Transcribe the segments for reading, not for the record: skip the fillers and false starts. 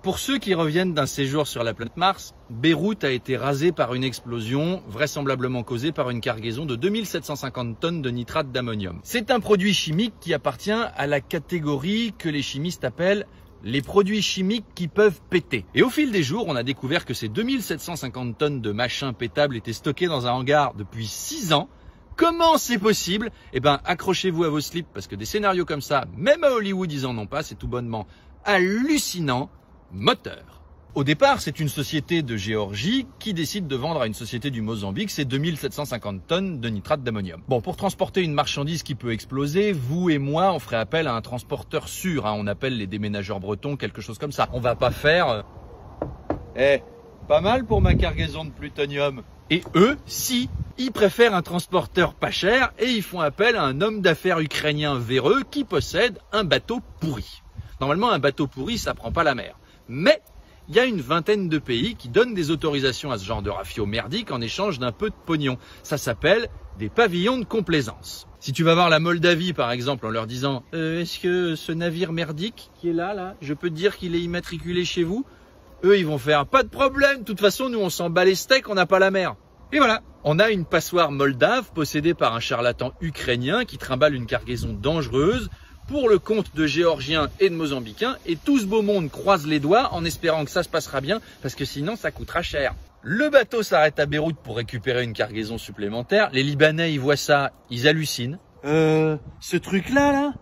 Pour ceux qui reviennent d'un séjour sur la planète Mars, Beyrouth a été rasée par une explosion vraisemblablement causée par une cargaison de 2750 tonnes de nitrate d'ammonium. C'est un produit chimique qui appartient à la catégorie que les chimistes appellent les produits chimiques qui peuvent péter. Et au fil des jours, on a découvert que ces 2750 tonnes de machins pétables étaient stockées dans un hangar depuis 6 ans. Comment c'est possible? Eh ben, accrochez-vous à vos slips parce que des scénarios comme ça, même à Hollywood, ils en ont pas, c'est tout bonnement hallucinant. Moteur. Au départ, c'est une société de Géorgie qui décide de vendre à une société du Mozambique ces 2750 tonnes de nitrate d'ammonium. Bon, pour transporter une marchandise qui peut exploser, vous et moi, on ferait appel à un transporteur sûr. On appelle les déménageurs bretons, quelque chose comme ça. On va pas faire... pas mal pour ma cargaison de plutonium. Et eux, si, ils préfèrent un transporteur pas cher et ils font appel à un homme d'affaires ukrainien véreux qui possède un bateau pourri. Normalement, un bateau pourri, ça prend pas la mer. Mais il y a une vingtaine de pays qui donnent des autorisations à ce genre de rafio merdique en échange d'un peu de pognon. Ça s'appelle des pavillons de complaisance. Si tu vas voir la Moldavie par exemple en leur disant est-ce que ce navire merdique qui est là, je peux te dire qu'il est immatriculé chez vous? Eux ils vont faire pas de problème, de toute façon nous on s'en bat les steaks, on n'a pas la mer. Et voilà, on a une passoire moldave possédée par un charlatan ukrainien qui trimballe une cargaison dangereuse pour le compte de Géorgiens et de Mozambicains, et tout ce beau monde croise les doigts en espérant que ça se passera bien, parce que sinon ça coûtera cher. Le bateau s'arrête à Beyrouth pour récupérer une cargaison supplémentaire. Les Libanais, ils voient ça, ils hallucinent. Ce truc-là,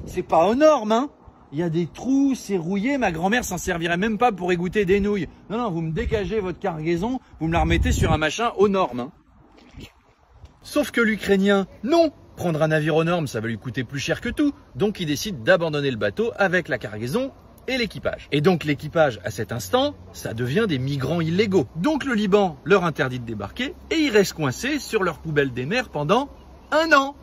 c'est pas aux normes, hein. Il y a des trous, c'est rouillé, ma grand-mère s'en servirait même pas pour égoutter des nouilles. Non, vous me dégagez votre cargaison, vous me la remettez sur un machin aux normes, hein. Sauf que l'Ukrainien, non. Prendre un navire aux normes, ça va lui coûter plus cher que tout. Donc il décide d'abandonner le bateau avec la cargaison et l'équipage. Et donc l'équipage, à cet instant, ça devient des migrants illégaux. Donc le Liban leur interdit de débarquer et ils restent coincés sur leur poubelle des mers pendant 1 an.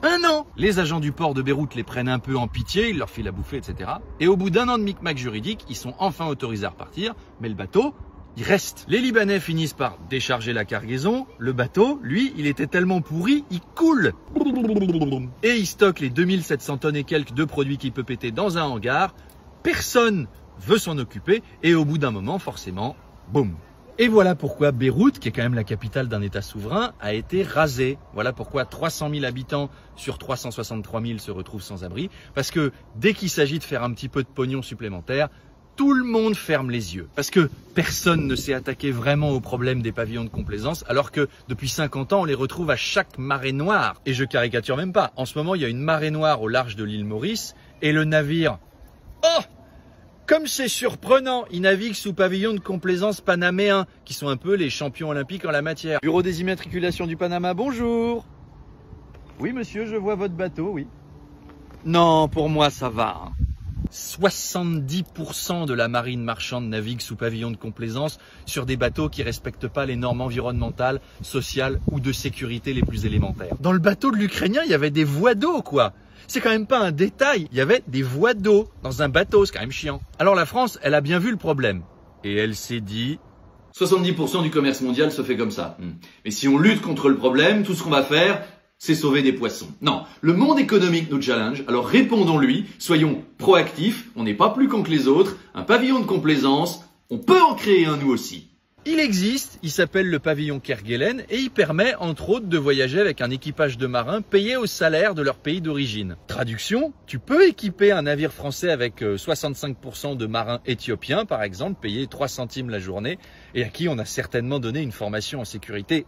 1 an. Les agents du port de Beyrouth les prennent un peu en pitié, ils leur filent à bouffer, etc. Et au bout d'1 an de micmac juridique, ils sont enfin autorisés à repartir, mais le bateau, il reste. Les Libanais finissent par décharger la cargaison. Le bateau, lui, il était tellement pourri, il coule. Et il stocke les 2700 tonnes et quelques de produits qui peut péter dans un hangar. Personne veut s'en occuper. Et au bout d'un moment, forcément, boum. Et voilà pourquoi Beyrouth, qui est quand même la capitale d'un État souverain, a été rasée. Voilà pourquoi 300 000 habitants sur 363 000 se retrouvent sans abri. Parce que dès qu'il s'agit de faire un petit peu de pognon supplémentaire, tout le monde ferme les yeux. Parce que personne ne s'est attaqué vraiment au problème des pavillons de complaisance, alors que depuis 50 ans, on les retrouve à chaque marée noire. Et je caricature même pas. En ce moment, il y a une marée noire au large de l'île Maurice, et le navire... Oh! Comme c'est surprenant, ils naviguent sous pavillon de complaisance panaméens, qui sont un peu les champions olympiques en la matière. Bureau des immatriculations du Panama, bonjour. Oui monsieur, je vois votre bateau, oui. Non, pour moi ça va. 70% de la marine marchande navigue sous pavillon de complaisance sur des bateaux qui respectent pas les normes environnementales, sociales ou de sécurité les plus élémentaires. Dans le bateau de l'Ukrainien, il y avait des voies d'eau, quoi. C'est quand même pas un détail. Il y avait des voies d'eau dans un bateau, c'est quand même chiant. Alors la France, elle a bien vu le problème. Et elle s'est dit... 70% du commerce mondial se fait comme ça. Mais si on lutte contre le problème, tout ce qu'on va faire... c'est sauver des poissons. Non, le monde économique nous challenge, alors répondons-lui, soyons proactifs, on n'est pas plus con que les autres, un pavillon de complaisance, on peut en créer un nous aussi. Il existe, il s'appelle le pavillon Kerguelen et il permet entre autres de voyager avec un équipage de marins payés au salaire de leur pays d'origine. Traduction, tu peux équiper un navire français avec 65% de marins éthiopiens par exemple, payés 3 centimes la journée et à qui on a certainement donné une formation en sécurité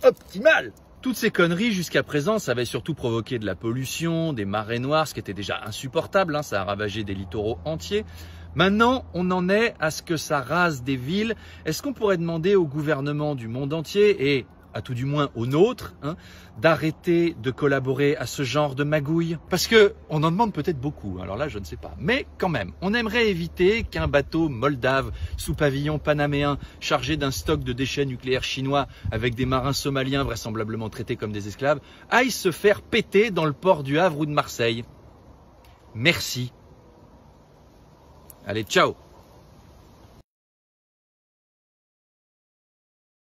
optimale. Toutes ces conneries jusqu'à présent, ça avait surtout provoqué de la pollution, des marées noires, ce qui était déjà insupportable, hein, ça a ravagé des littoraux entiers. Maintenant, on en est à ce que ça rase des villes. Est-ce qu'on pourrait demander au gouvernement du monde entier, et à tout du moins au nôtre, hein, d'arrêter de collaborer à ce genre de magouille? Parce que on en demande peut-être beaucoup, alors là je ne sais pas. Mais quand même, on aimerait éviter qu'un bateau moldave sous pavillon panaméen chargé d'un stock de déchets nucléaires chinois avec des marins somaliens vraisemblablement traités comme des esclaves aille se faire péter dans le port du Havre ou de Marseille. Merci. Allez, ciao!